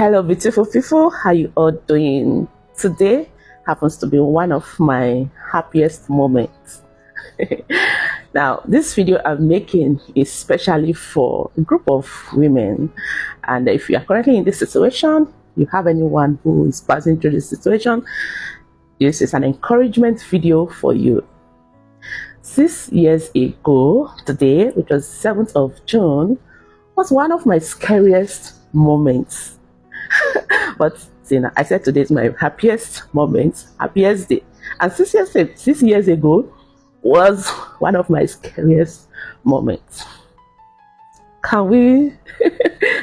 Hello beautiful people, how you all doing? Today happens to be one of my happiest moments. Now this video I'm making is especially for a group of women, and if you are currently in this situation, you have anyone who is passing through this situation, this is an encouragement video for you. 6 years ago today, which was 7th of June, was one of my scariest moments. But I said today is my happiest moment, happiest day. And 6 years ago was one of my scariest moments. Can we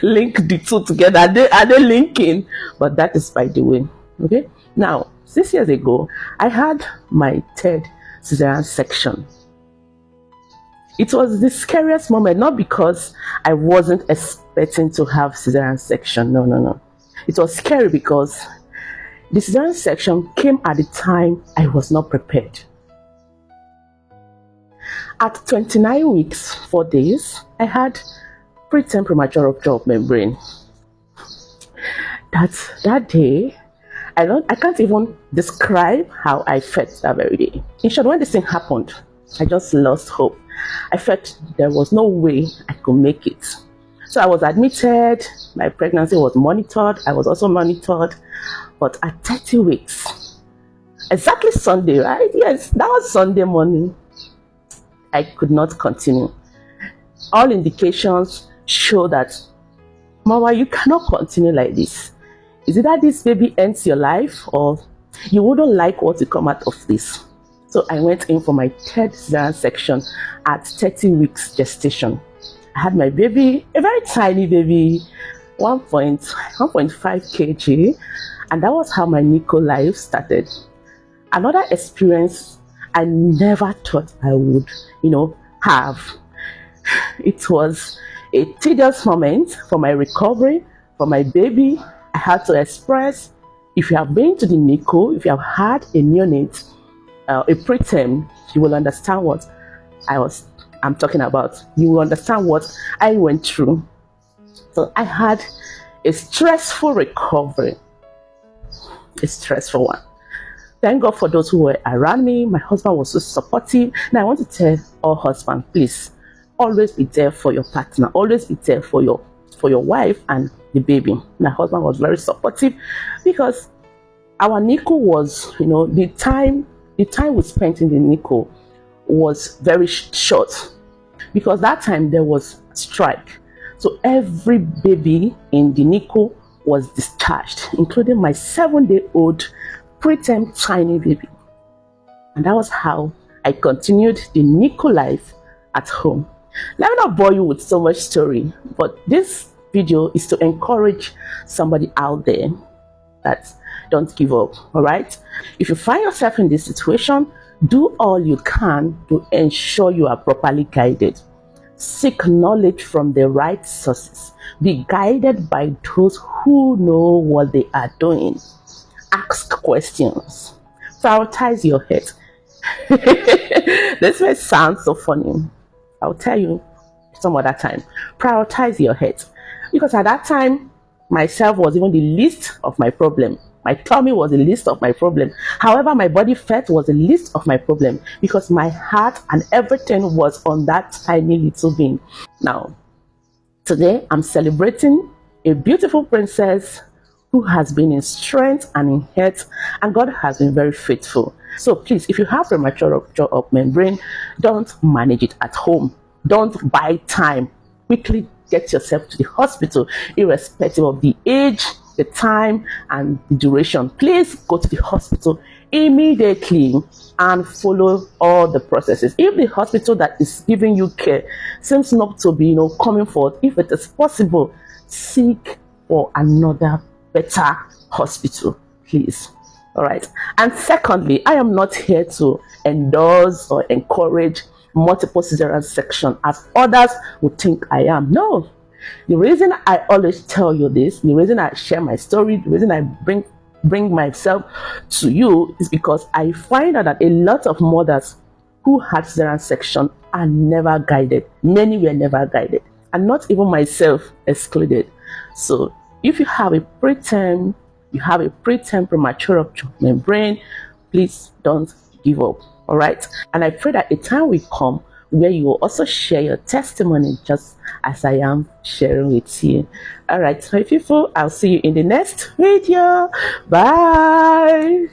link the two together? Are they linking? But that is by the way. Okay. Now, 6 years ago, I had my third cesarean section. It was the scariest moment, not because I wasn't expecting to have cesarean section. No. It was scary because the cesarean section came at the time I was not prepared. At 29 weeks, 4 days, I had preterm premature rupture of membrane. That day, I can't even describe how I felt that very day. In short, when this thing happened, I just lost hope. I felt there was no way I could make it. So I was admitted, my pregnancy was monitored, I was also monitored, but at 30 weeks, exactly Sunday, right? Yes, that was Sunday morning, I could not continue. All indications show that, Mama, you cannot continue like this. Is it that this baby ends your life, or you wouldn't like what will come out of this? So I went in for my third cesarean section at 30 weeks gestation. I had my baby, a very tiny baby, 1.5 kg, and that was how my NICU life started. Another experience I never thought I would, have. It was a tedious moment for my recovery, for my baby. I had to express, if you have been to the NICU, if you have had a neonate, a preterm, you will understand what I'm talking about. You will understand what I went through. So I had a stressful recovery, a stressful one. Thank God for those who were around me. My husband was so supportive. Now I want to tell all husbands, please, always be there for your partner. Always be there for your wife and the baby. My husband was very supportive because our NICU was, the time we spent in the NICU was very short, because that time there was a strike. So every baby in the NICU was discharged, including my 7-day-old preterm tiny baby. And that was how I continued the NICU life at home. Let me not bore you with so much story, but this video is to encourage somebody out there that don't give up. All right, if you find yourself in this situation, do all you can to ensure you are properly guided. Seek knowledge from the right sources. Be guided by those who know what they are doing. Ask questions. Prioritize your head. This may sound so funny. I'll tell you some other time. Prioritize your head, because at that time myself was even the least of my problem. My tummy was the least of my problem. However, my body fat was the least of my problem, because my heart and everything was on that tiny little being. Now, today I'm celebrating a beautiful princess who has been in strength and in health, and God has been very faithful. So please, if you have premature rupture of membrane, don't manage it at home. Don't buy time. Quickly get yourself to the hospital, irrespective of the age, the time, and the duration. Please go to the hospital immediately and follow all the processes. If the hospital that is giving you care seems not to be coming forth, if it is possible, seek for another better hospital, please. All right. And secondly, I am not here to endorse or encourage multiple cesarean section as others would think I am. No. The reason I always tell you this, the reason I share my story, the reason I bring myself to you is because I find out that a lot of mothers who had cesarean section are never guided. Many were never guided, and not even myself excluded. So If you have a preterm, you have a preterm premature rupture membrane, please don't give up. All right. And I pray that a time will come where you will also share your testimony just as I am sharing with you. All right, so people, I'll see you in the next video. Bye.